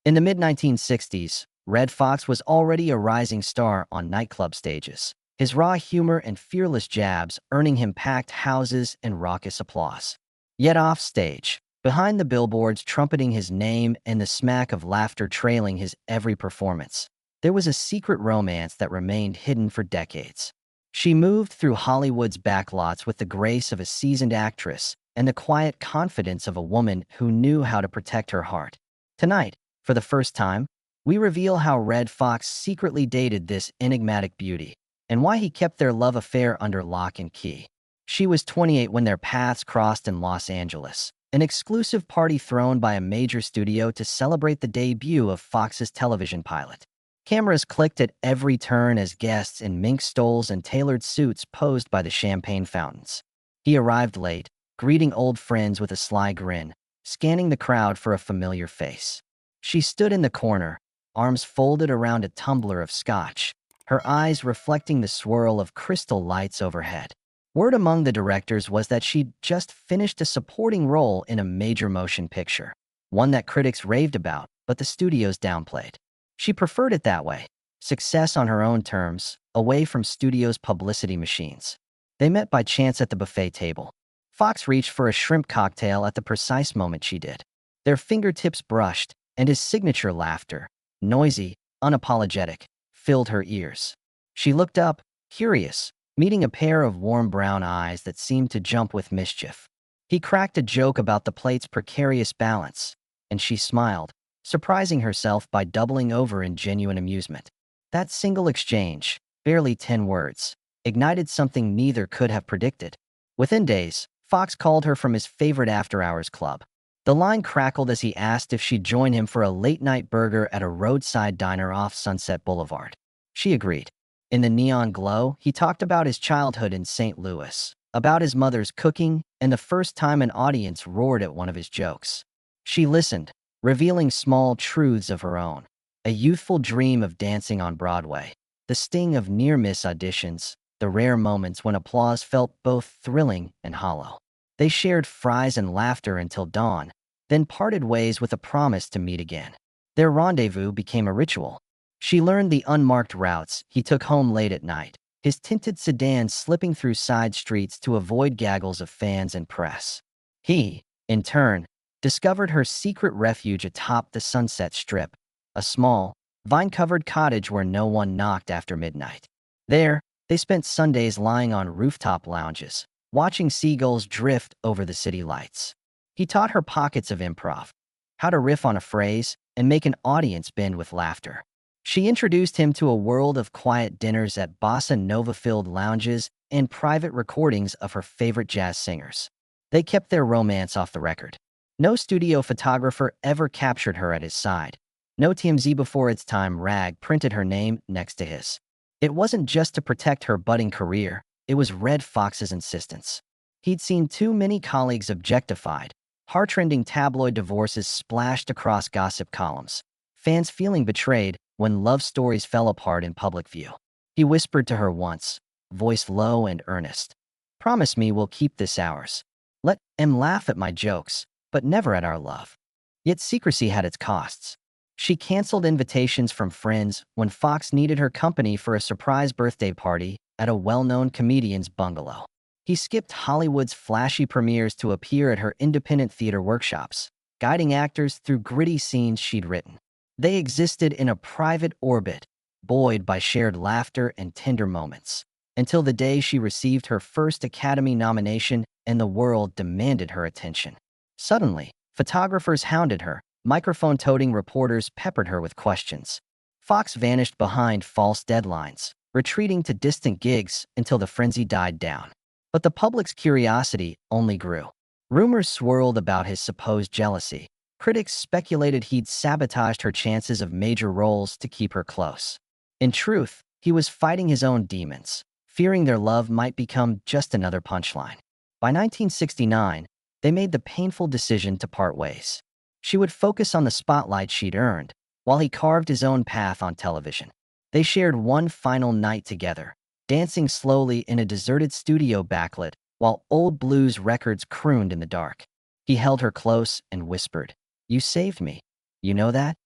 In the mid-1960s, Redd Foxx was already a rising star on nightclub stages, his raw humor and fearless jabs earning him packed houses and raucous applause. Yet offstage, behind the billboards trumpeting his name and the smack of laughter trailing his every performance, there was a secret romance that remained hidden for decades. She moved through Hollywood's backlots with the grace of a seasoned actress and the quiet confidence of a woman who knew how to protect her heart. Tonight, for the first time, we reveal how Redd Foxx secretly dated this enigmatic beauty and why he kept their love affair under lock and key. She was 28 when their paths crossed in Los Angeles, an exclusive party thrown by a major studio to celebrate the debut of Fox's television pilot. Cameras clicked at every turn as guests in mink stoles and tailored suits posed by the champagne fountains. He arrived late, greeting old friends with a sly grin, scanning the crowd for a familiar face. She stood in the corner, arms folded around a tumbler of scotch, her eyes reflecting the swirl of crystal lights overhead. Word among the directors was that she'd just finished a supporting role in a major motion picture, one that critics raved about, but the studios downplayed. She preferred it that way, success on her own terms, away from studios' publicity machines. They met by chance at the buffet table. Fox reached for a shrimp cocktail at the precise moment she did. Their fingertips brushed, and his signature laughter, noisy, unapologetic, filled her ears. She looked up, curious, meeting a pair of warm brown eyes that seemed to jump with mischief. He cracked a joke about the plate's precarious balance, and she smiled, surprising herself by doubling over in genuine amusement. That single exchange, barely 10 words, ignited something neither could have predicted. Within days, Fox called her from his favorite after-hours club. The line crackled as he asked if she'd join him for a late-night burger at a roadside diner off Sunset Boulevard. She agreed. In the neon glow, he talked about his childhood in St. Louis, about his mother's cooking, and the first time an audience roared at one of his jokes. She listened, revealing small truths of her own. A youthful dream of dancing on Broadway, the sting of near-miss auditions, the rare moments when applause felt both thrilling and hollow. They shared fries and laughter until dawn, then parted ways with a promise to meet again. Their rendezvous became a ritual. She learned the unmarked routes he took home late at night, his tinted sedan slipping through side streets to avoid gaggles of fans and press. He, in turn, discovered her secret refuge atop the Sunset Strip, a small, vine-covered cottage where no one knocked after midnight. There, they spent Sundays lying on rooftop lounges, watching seagulls drift over the city lights. He taught her pockets of improv, how to riff on a phrase and make an audience bend with laughter. She introduced him to a world of quiet dinners at bossa nova-filled lounges and private recordings of her favorite jazz singers. They kept their romance off the record. No studio photographer ever captured her at his side. No TMZ before its time rag printed her name next to his. It wasn't just to protect her budding career, it was Redd Foxx's insistence. He'd seen too many colleagues objectified, heart-rending tabloid divorces splashed across gossip columns, fans feeling betrayed when love stories fell apart in public view. He whispered to her once, voice low and earnest, "Promise me we'll keep this ours. Let them laugh at my jokes, but never at our love." Yet secrecy had its costs. She canceled invitations from friends when Fox needed her company for a surprise birthday party at a well-known comedian's bungalow. He skipped Hollywood's flashy premieres to appear at her independent theater workshops, guiding actors through gritty scenes she'd written. They existed in a private orbit, buoyed by shared laughter and tender moments, until the day she received her first Academy nomination and the world demanded her attention. Suddenly, photographers hounded her, microphone-toting reporters peppered her with questions. Fox vanished behind false deadlines, retreating to distant gigs until the frenzy died down. But the public's curiosity only grew. Rumors swirled about his supposed jealousy. Critics speculated he'd sabotaged her chances of major roles to keep her close. In truth, he was fighting his own demons, fearing their love might become just another punchline. By 1969, they made the painful decision to part ways. She would focus on the spotlight she'd earned, while he carved his own path on television. They shared one final night together, dancing slowly in a deserted studio backlit while old blues records crooned in the dark. He held her close and whispered, "You saved me. You know that?"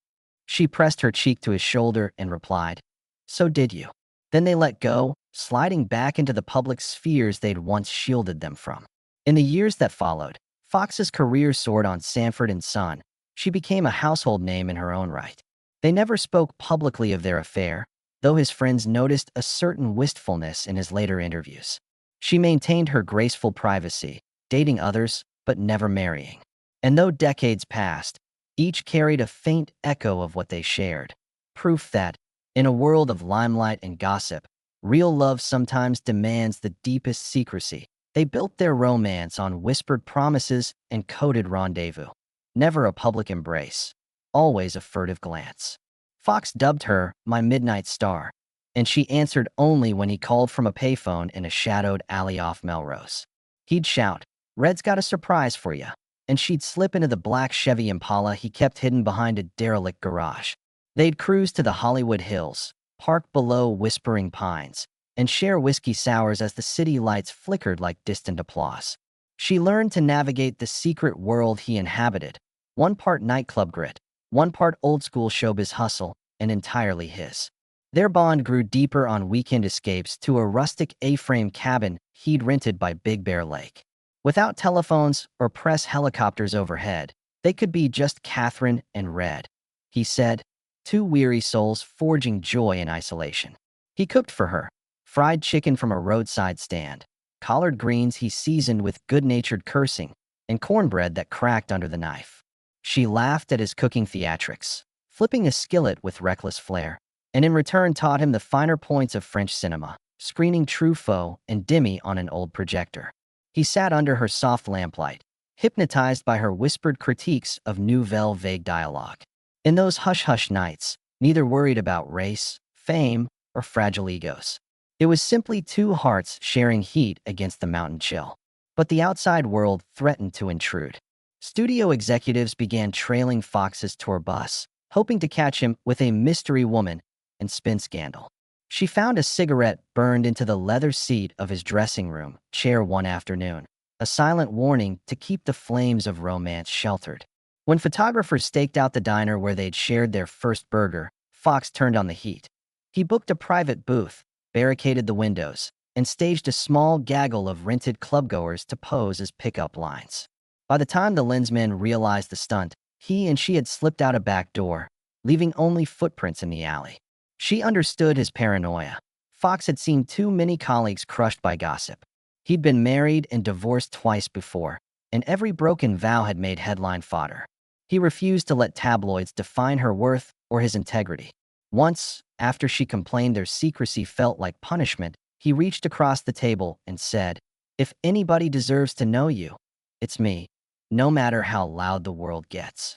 She pressed her cheek to his shoulder and replied, "So did you." Then they let go, sliding back into the public spheres they'd once shielded them from. In the years that followed, Fox's career soared on Sanford and Son. She became a household name in her own right. They never spoke publicly of their affair, though his friends noticed a certain wistfulness in his later interviews. She maintained her graceful privacy, dating others, but never marrying. And though decades passed, each carried a faint echo of what they shared. Proof that, in a world of limelight and gossip, real love sometimes demands the deepest secrecy. They built their romance on whispered promises and coded rendezvous. Never a public embrace, always a furtive glance. Fox dubbed her "my midnight star," and she answered only when he called from a payphone in a shadowed alley off Melrose. He'd shout, "Red's got a surprise for ya," and she'd slip into the black Chevy Impala he kept hidden behind a derelict garage. They'd cruise to the Hollywood Hills, park below whispering pines, and share whiskey sours as the city lights flickered like distant applause. She learned to navigate the secret world he inhabited, one part nightclub grit, one part old-school showbiz hustle, and entirely his. Their bond grew deeper on weekend escapes to a rustic A-frame cabin he'd rented by Big Bear Lake. Without telephones or press helicopters overhead, they could be just Catherine and Redd, he said, two weary souls forging joy in isolation. He cooked for her, fried chicken from a roadside stand, collard greens he seasoned with good-natured cursing, and cornbread that cracked under the knife. She laughed at his cooking theatrics, flipping a skillet with reckless flair, and in return taught him the finer points of French cinema, screening Truffaut and Demi on an old projector. He sat under her soft lamplight, hypnotized by her whispered critiques of Nouvelle Vague dialogue. In those hush-hush nights, neither worried about race, fame, or fragile egos. It was simply two hearts sharing heat against the mountain chill. But the outside world threatened to intrude. Studio executives began trailing Fox's tour bus, hoping to catch him with a mystery woman and spin scandal. She found a cigarette burned into the leather seat of his dressing room chair one afternoon, a silent warning to keep the flames of romance sheltered. When photographers staked out the diner where they'd shared their first burger, Fox turned on the heat. He booked a private booth, barricaded the windows, and staged a small gaggle of rented clubgoers to pose as pickup lines. By the time the lensmen realized the stunt, he and she had slipped out a back door, leaving only footprints in the alley. She understood his paranoia. Fox had seen too many colleagues crushed by gossip. He'd been married and divorced twice before, and every broken vow had made headline fodder. He refused to let tabloids define her worth or his integrity. Once, after she complained their secrecy felt like punishment, he reached across the table and said, "If anybody deserves to know you, it's me, no matter how loud the world gets."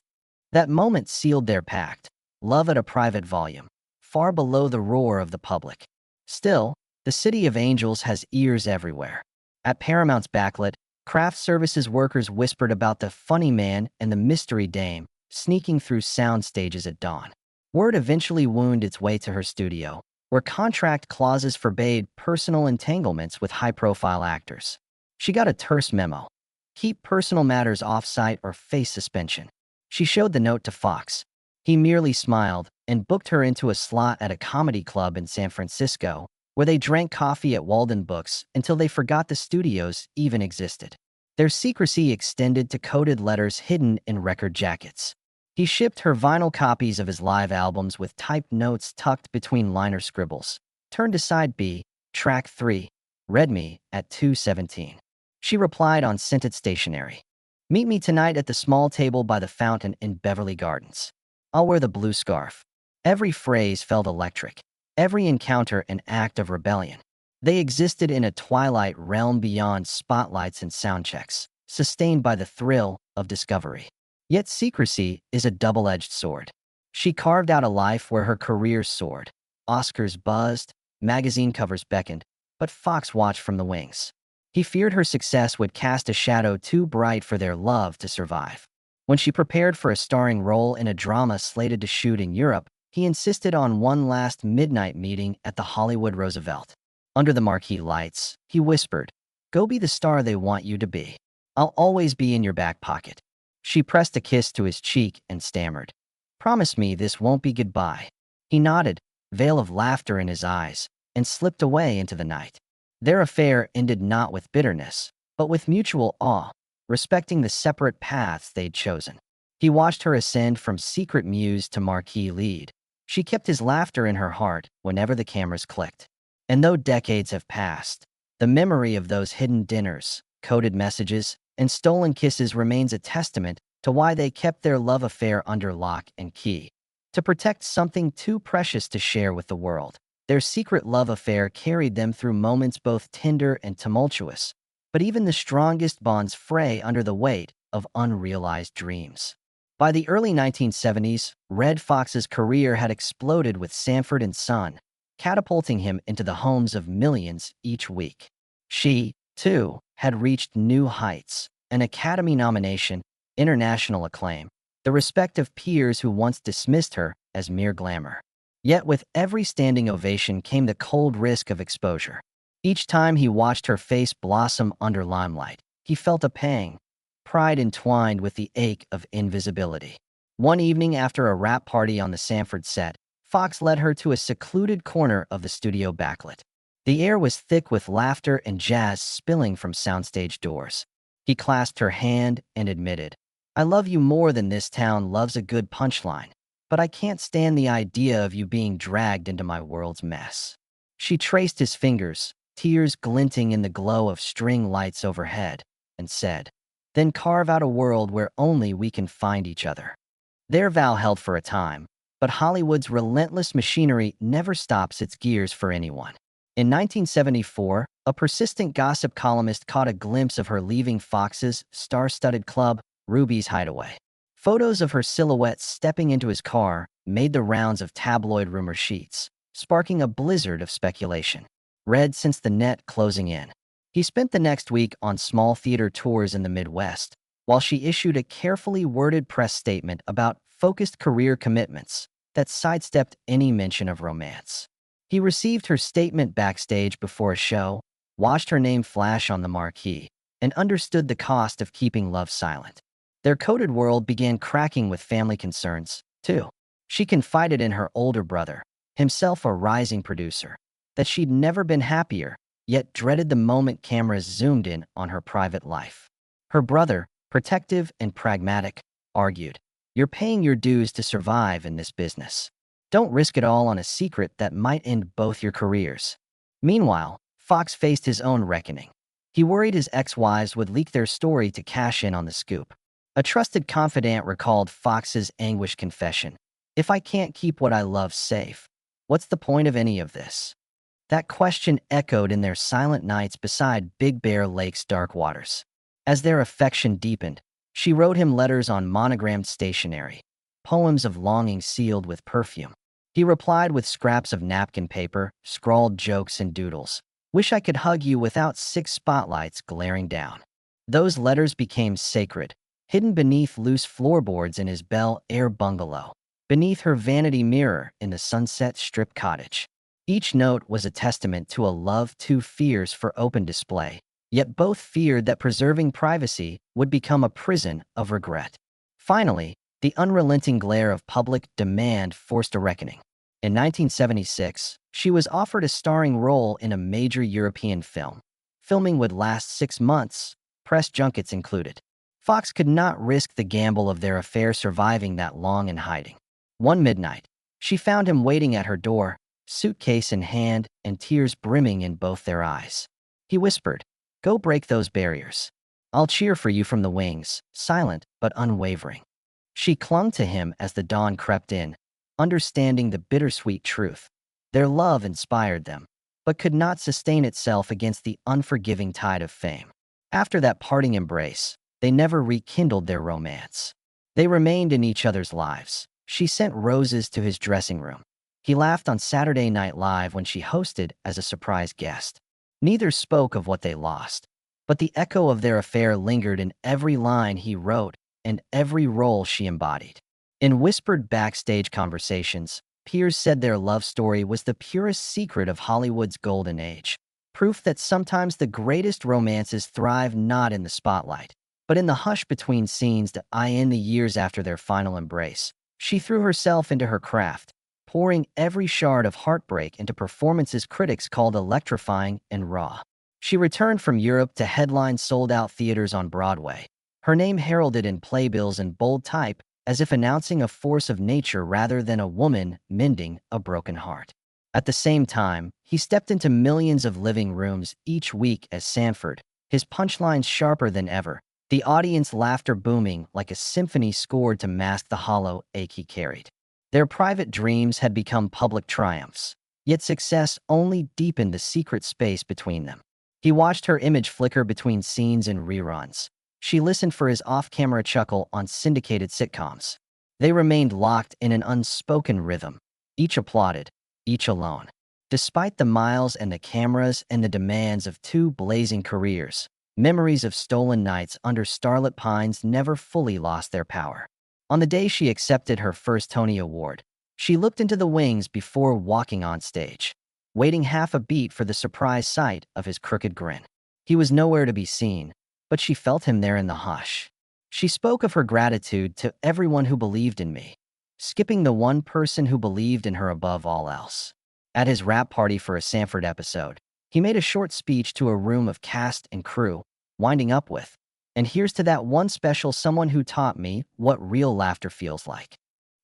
That moment sealed their pact, love at a private volume, far below the roar of the public. Still, the City of Angels has ears everywhere. At Paramount's backlit, craft services workers whispered about the funny man and the mystery dame sneaking through sound stages at dawn. Word eventually wound its way to her studio, where contract clauses forbade personal entanglements with high-profile actors. She got a terse memo: keep personal matters off-site or face suspension. She showed the note to Fox. He merely smiled and booked her into a slot at a comedy club in San Francisco, where they drank coffee at Walden Books until they forgot the studios even existed. Their secrecy extended to coded letters hidden in record jackets. He shipped her vinyl copies of his live albums with typed notes tucked between liner scribbles. Turn to side B, track 3, read me at 2:17. She replied on scented stationery. Meet me tonight at the small table by the fountain in Beverly Gardens. I'll wear the blue scarf. Every phrase felt electric, every encounter an act of rebellion. They existed in a twilight realm beyond spotlights and soundchecks, sustained by the thrill of discovery. Yet secrecy is a double-edged sword. She carved out a life where her career soared. Oscars buzzed, magazine covers beckoned, but Fox watched from the wings. He feared her success would cast a shadow too bright for their love to survive. When she prepared for a starring role in a drama slated to shoot in Europe, he insisted on one last midnight meeting at the Hollywood Roosevelt. Under the marquee lights, he whispered, "Go be the star they want you to be. I'll always be in your back pocket." She pressed a kiss to his cheek and stammered, Promise me this won't be goodbye." He nodded, veil of laughter in his eyes, and slipped away into the night. Their affair ended not with bitterness, but with mutual awe, respecting the separate paths they'd chosen. He watched her ascend from secret muse to marquee lead. She kept his laughter in her heart whenever the cameras clicked. And though decades have passed, the memory of those hidden dinners, coded messages, and stolen kisses remains a testament to why they kept their love affair under lock and key. To protect something too precious to share with the world, their secret love affair carried them through moments both tender and tumultuous, but even the strongest bonds fray under the weight of unrealized dreams. By the early 1970s, Redd Foxx's career had exploded with Sanford and Son, catapulting him into the homes of millions each week. She, too, had reached new heights, an Academy nomination, international acclaim, the respect of peers who once dismissed her as mere glamour. Yet with every standing ovation came the cold risk of exposure. Each time he watched her face blossom under limelight, he felt a pang, pride entwined with the ache of invisibility. One evening after a rap party on the Sanford set, Fox led her to a secluded corner of the studio backlit. The air was thick with laughter and jazz spilling from soundstage doors. He clasped her hand and admitted, "I love you more than this town loves a good punchline, but I can't stand the idea of you being dragged into my world's mess." She traced his fingers, tears glinting in the glow of string lights overhead, and said, "Then carve out a world where only we can find each other." Their vow held for a time, but Hollywood's relentless machinery never stops its gears for anyone. In 1974, a persistent gossip columnist caught a glimpse of her leaving Fox's star-studded club, Ruby's Hideaway. Photos of her silhouette stepping into his car made the rounds of tabloid rumor sheets, sparking a blizzard of speculation. Redd sensed the net closing in. He spent the next week on small theater tours in the Midwest, while she issued a carefully worded press statement about focused career commitments that sidestepped any mention of romance. He received her statement backstage before a show, watched her name flash on the marquee, and understood the cost of keeping love silent. Their coded world began cracking with family concerns, too. She confided in her older brother, himself a rising producer, that she'd never been happier, yet dreaded the moment cameras zoomed in on her private life. Her brother, protective and pragmatic, argued, "You're paying your dues to survive in this business. Don't risk it all on a secret that might end both your careers." Meanwhile, Fox faced his own reckoning. He worried his ex-wives would leak their story to cash in on the scoop. A trusted confidant recalled Fox's anguished confession, "If I can't keep what I love safe, what's the point of any of this?" That question echoed in their silent nights beside Big Bear Lake's dark waters. As their affection deepened, she wrote him letters on monogrammed stationery, poems of longing sealed with perfume. He replied with scraps of napkin paper, scrawled jokes and doodles. "Wish I could hug you without 6 spotlights glaring down." Those letters became sacred, hidden beneath loose floorboards in his Bel Air bungalow, beneath her vanity mirror in the Sunset Strip cottage. Each note was a testament to a love too fierce for open display, yet both feared that preserving privacy would become a prison of regret. Finally, the unrelenting glare of public demand forced a reckoning. In 1976, she was offered a starring role in a major European film. Filming would last 6 months, press junkets included. Fox could not risk the gamble of their affair surviving that long in hiding. One midnight, she found him waiting at her door, suitcase in hand and tears brimming in both their eyes. He whispered, "Go break those barriers. I'll cheer for you from the wings," silent but unwavering. She clung to him as the dawn crept in, understanding the bittersweet truth. Their love inspired them, but could not sustain itself against the unforgiving tide of fame. After that parting embrace, they never rekindled their romance. They remained in each other's lives. She sent roses to his dressing room. He laughed on Saturday Night Live when she hosted as a surprise guest. Neither spoke of what they lost, but the echo of their affair lingered in every line he wrote and every role she embodied. In whispered backstage conversations, peers said their love story was the purest secret of Hollywood's golden age, proof that sometimes the greatest romances thrive not in the spotlight, but in the hush between scenes that in the years after their final embrace. She threw herself into her craft, pouring every shard of heartbreak into performances critics called electrifying and raw. She returned from Europe to headline sold-out theaters on Broadway, her name heralded in playbills in bold type as if announcing a force of nature rather than a woman mending a broken heart. At the same time, he stepped into millions of living rooms each week as Sanford, his punchlines sharper than ever, the audience laughter booming like a symphony scored to mask the hollow ache he carried. Their private dreams had become public triumphs, yet success only deepened the secret space between them. He watched her image flicker between scenes and reruns. She listened for his off-camera chuckle on syndicated sitcoms. They remained locked in an unspoken rhythm, each applauded, each alone. Despite the miles and the cameras and the demands of two blazing careers, memories of stolen nights under starlit pines never fully lost their power. On the day she accepted her first Tony Award, she looked into the wings before walking on stage, waiting half a beat for the surprise sight of his crooked grin. He was nowhere to be seen, but she felt him there in the hush. She spoke of her gratitude to everyone who believed in me, skipping the one person who believed in her above all else. At his wrap party for a Sanford episode, he made a short speech to a room of cast and crew, winding up with, "And here's to that one special someone who taught me what real laughter feels like."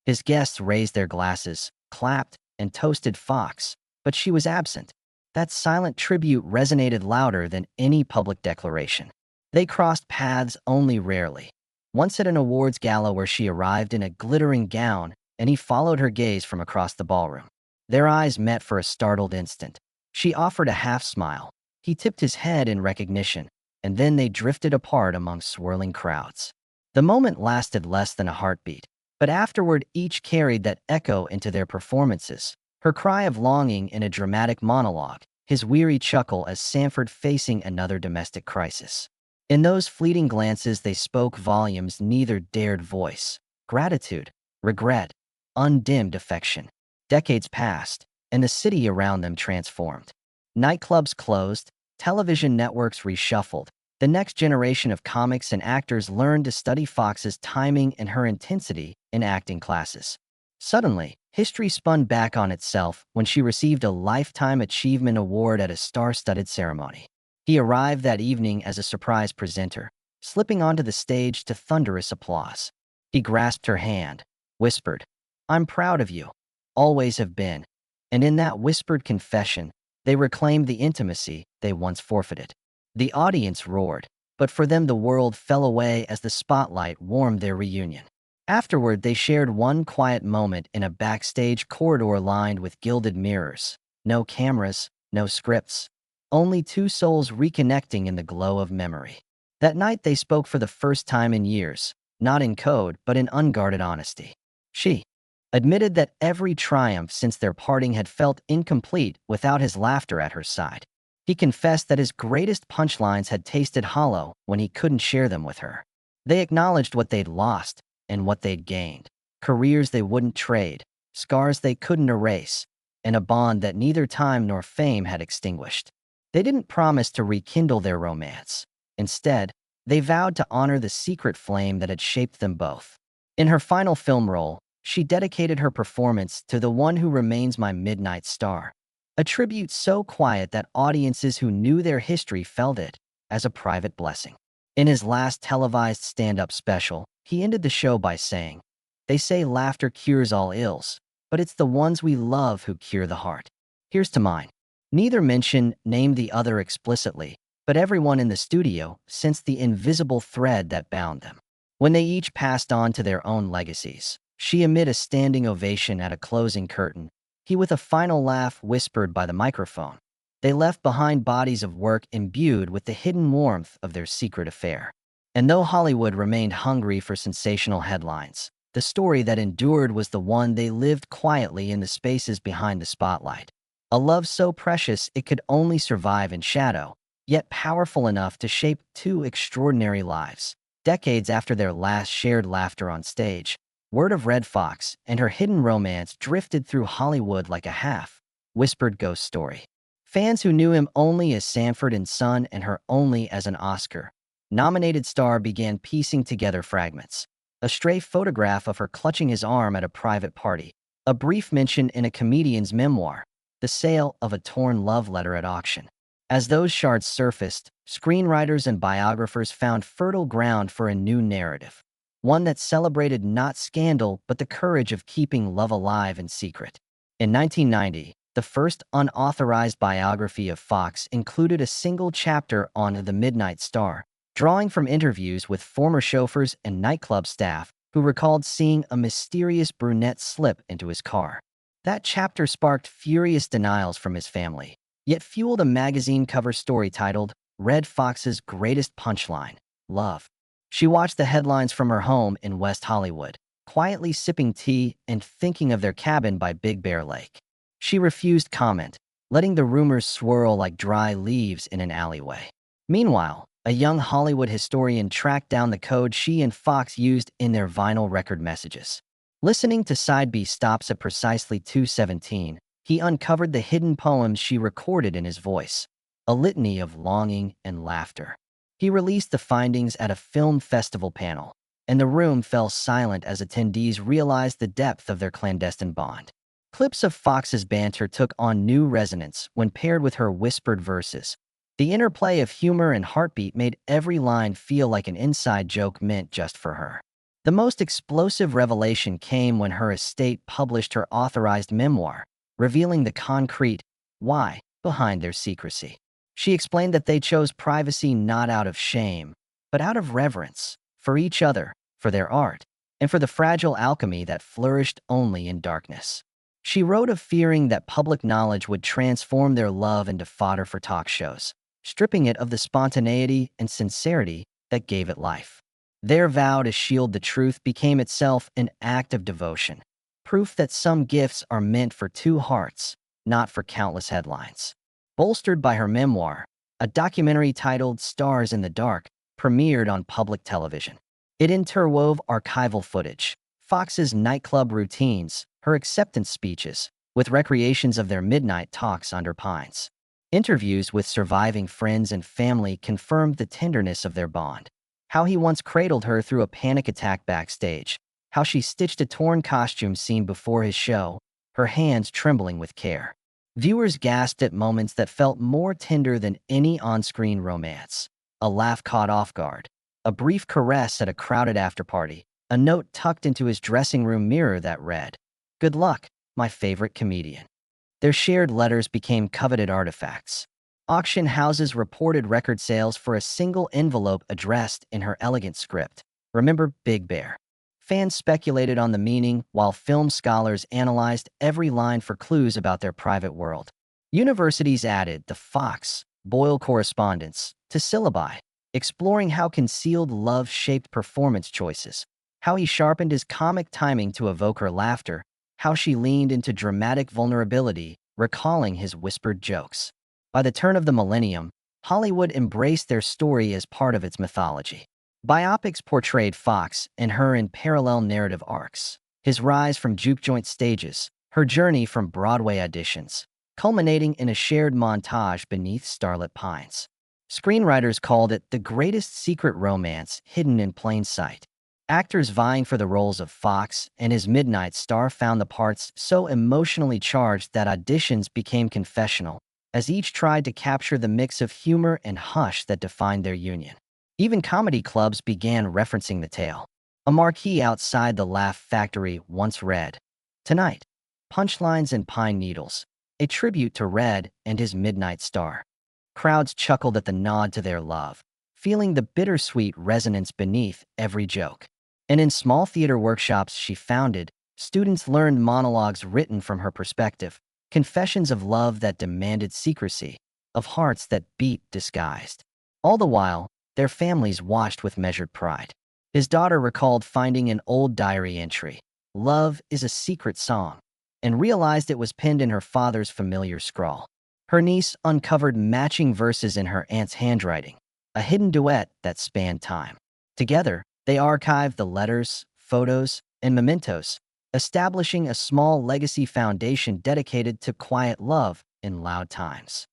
His guests raised their glasses, clapped, and toasted Fox, but she was absent. That silent tribute resonated louder than any public declaration. They crossed paths only rarely. Once at an awards gala where she arrived in a glittering gown and he followed her gaze from across the ballroom. Their eyes met for a startled instant. She offered a half smile. He tipped his head in recognition, and then they drifted apart among swirling crowds. The moment lasted less than a heartbeat, but afterward each carried that echo into their performances. Her cry of longing in a dramatic monologue, his weary chuckle as Sanford facing another domestic crisis. In those fleeting glances they spoke volumes neither dared voice. Gratitude, regret, undimmed affection. Decades passed, and the city around them transformed. Nightclubs closed, television networks reshuffled. The next generation of comics and actors learned to study Fox's timing and her intensity in acting classes. Suddenly, history spun back on itself when she received a Lifetime Achievement Award at a star-studded ceremony. He arrived that evening as a surprise presenter, slipping onto the stage to thunderous applause. He grasped her hand, whispered, "I'm proud of you. Always have been." And in that whispered confession, they reclaimed the intimacy they once forfeited. The audience roared, but for them the world fell away as the spotlight warmed their reunion. Afterward, they shared one quiet moment in a backstage corridor lined with gilded mirrors. No cameras, no scripts. Only two souls reconnecting in the glow of memory. That night they spoke for the first time in years, not in code, but in unguarded honesty. She admitted that every triumph since their parting had felt incomplete without his laughter at her side. He confessed that his greatest punchlines had tasted hollow when he couldn't share them with her. They acknowledged what they'd lost and what they'd gained. Careers they wouldn't trade, scars they couldn't erase, and a bond that neither time nor fame had extinguished. They didn't promise to rekindle their romance. Instead, they vowed to honor the secret flame that had shaped them both. In her final film role, she dedicated her performance to the one who remains my midnight star, a tribute so quiet that audiences who knew their history felt it as a private blessing. In his last televised stand-up special, he ended the show by saying, "They say laughter cures all ills, but it's the ones we love who cure the heart. Here's to mine." Neither mention named the other explicitly, but everyone in the studio sensed the invisible thread that bound them. When they each passed on to their own legacies, she amid a standing ovation at a closing curtain, he with a final laugh whispered by the microphone. They left behind bodies of work imbued with the hidden warmth of their secret affair. And though Hollywood remained hungry for sensational headlines, the story that endured was the one they lived quietly in the spaces behind the spotlight. A love so precious it could only survive in shadow, yet powerful enough to shape two extraordinary lives. Decades after their last shared laughter on stage, word of Redd Foxx and her hidden romance drifted through Hollywood like a half-whispered ghost story. Fans who knew him only as Sanford and Son and her only as an Oscar-nominated star began piecing together fragments. a stray photograph of her clutching his arm at a private party, a brief mention in a comedian's memoir, the sale of a torn love letter at auction. As those shards surfaced, screenwriters and biographers found fertile ground for a new narrative, one that celebrated not scandal but the courage of keeping love alive in secret. In 1990, the first unauthorized biography of Fox included a single chapter on the Midnight Star, drawing from interviews with former chauffeurs and nightclub staff who recalled seeing a mysterious brunette slip into his car. That chapter sparked furious denials from his family, yet fueled a magazine cover story titled Redd Foxx's Greatest Punchline, Love. She watched the headlines from her home in West Hollywood, quietly sipping tea and thinking of their cabin by Big Bear Lake. She refused comment, letting the rumors swirl like dry leaves in an alleyway. Meanwhile, a young Hollywood historian tracked down the code she and Fox used in their vinyl record messages. Listening to Side B stops at precisely 2:17, he uncovered the hidden poems she recorded in his voice, a litany of longing and laughter. He released the findings at a film festival panel, and the room fell silent as attendees realized the depth of their clandestine bond. Clips of Fox's banter took on new resonance when paired with her whispered verses. The interplay of humor and heartbeat made every line feel like an inside joke meant just for her. The most explosive revelation came when her estate published her authorized memoir, revealing the concrete why behind their secrecy. She explained that they chose privacy not out of shame, but out of reverence for each other, for their art, and for the fragile alchemy that flourished only in darkness. She wrote of fearing that public knowledge would transform their love into fodder for talk shows, stripping it of the spontaneity and sincerity that gave it life. Their vow to shield the truth became itself an act of devotion, proof that some gifts are meant for two hearts, not for countless headlines. Bolstered by her memoir, a documentary titled Stars in the Dark premiered on public television. It interwove archival footage, Fox's nightclub routines, her acceptance speeches, with recreations of their midnight talks under pines. Interviews with surviving friends and family confirmed the tenderness of their bond. How he once cradled her through a panic attack backstage, how she stitched a torn costume scene before his show, her hands trembling with care. Viewers gasped at moments that felt more tender than any on-screen romance. A laugh caught off guard, a brief caress at a crowded afterparty, a note tucked into his dressing room mirror that read, "Good luck, my favorite comedian." Their shared letters became coveted artifacts. Auction houses reported record sales for a single envelope addressed in her elegant script, "Remember Big Bear." Fans speculated on the meaning, while film scholars analyzed every line for clues about their private world. Universities added the Fox, Boyle correspondence to syllabi, exploring how concealed love shaped performance choices, how he sharpened his comic timing to evoke her laughter, how she leaned into dramatic vulnerability, recalling his whispered jokes. By the turn of the millennium, Hollywood embraced their story as part of its mythology. Biopics portrayed Fox and her in parallel narrative arcs, his rise from juke joint stages, her journey from Broadway auditions, culminating in a shared montage beneath starlit pines. Screenwriters called it the greatest secret romance hidden in plain sight. Actors vying for the roles of Fox and his Midnight Star found the parts so emotionally charged that auditions became confessional, as each tried to capture the mix of humor and hush that defined their union. Even comedy clubs began referencing the tale. A marquee outside the Laugh Factory once read, "Tonight, punchlines and pine needles, a tribute to Redd and his Midnight Star." Crowds chuckled at the nod to their love, feeling the bittersweet resonance beneath every joke. And in small theater workshops she founded, students learned monologues written from her perspective, confessions of love that demanded secrecy, of hearts that beat disguised. All the while, their families watched with measured pride. His daughter recalled finding an old diary entry, "Love is a secret song," and realized it was penned in her father's familiar scrawl. Her niece uncovered matching verses in her aunt's handwriting, a hidden duet that spanned time. Together, they archived the letters, photos, and mementos, establishing a small legacy foundation dedicated to quiet love in loud times.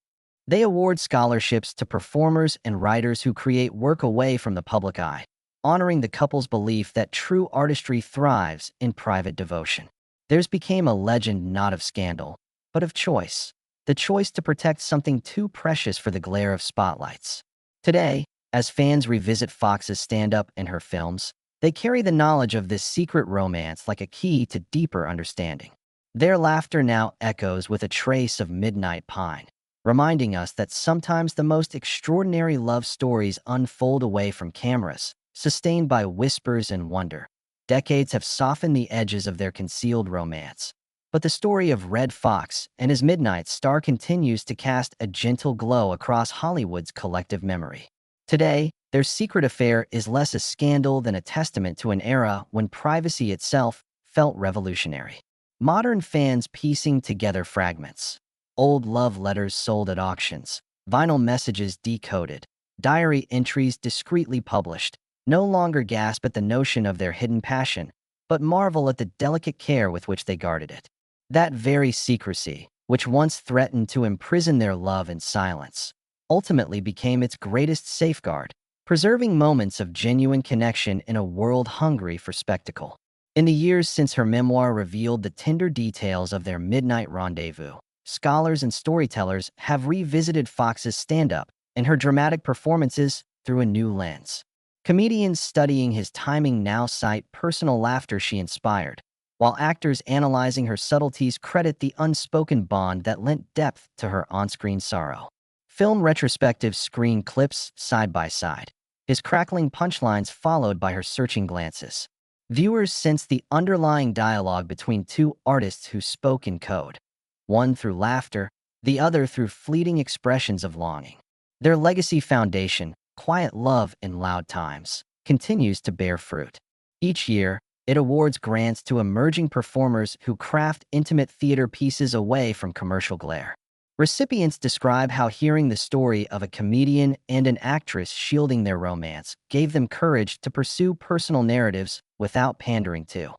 They award scholarships to performers and writers who create work away from the public eye, honoring the couple's belief that true artistry thrives in private devotion. Theirs became a legend not of scandal, but of choice. The choice to protect something too precious for the glare of spotlights. Today, as fans revisit Fox's stand-up and her films, they carry the knowledge of this secret romance like a key to deeper understanding. Their laughter now echoes with a trace of Midnight Pine, reminding us that sometimes the most extraordinary love stories unfold away from cameras, sustained by whispers and wonder. Decades have softened the edges of their concealed romance, but the story of Redd Foxx and his Midnight Star continues to cast a gentle glow across Hollywood's collective memory. Today, their secret affair is less a scandal than a testament to an era when privacy itself felt revolutionary. Modern fans piecing together fragments. Old love letters sold at auctions, vinyl messages decoded, diary entries discreetly published, no longer gasp at the notion of their hidden passion, but marvel at the delicate care with which they guarded it. That very secrecy, which once threatened to imprison their love in silence, ultimately became its greatest safeguard, preserving moments of genuine connection in a world hungry for spectacle. In the years since her memoir revealed the tender details of their midnight rendezvous, scholars and storytellers have revisited Fox's stand-up and her dramatic performances through a new lens. Comedians studying his timing now cite personal laughter she inspired, while actors analyzing her subtleties credit the unspoken bond that lent depth to her on-screen sorrow. Film retrospectives screen clips side by side, his crackling punchlines followed by her searching glances. Viewers sense the underlying dialogue between two artists who spoke in code, one through laughter, the other through fleeting expressions of longing. Their legacy foundation, quiet love in loud times, continues to bear fruit. Each year, it awards grants to emerging performers who craft intimate theater pieces away from commercial glare. Recipients describe how hearing the story of a comedian and an actress shielding their romance gave them courage to pursue personal narratives without pandering to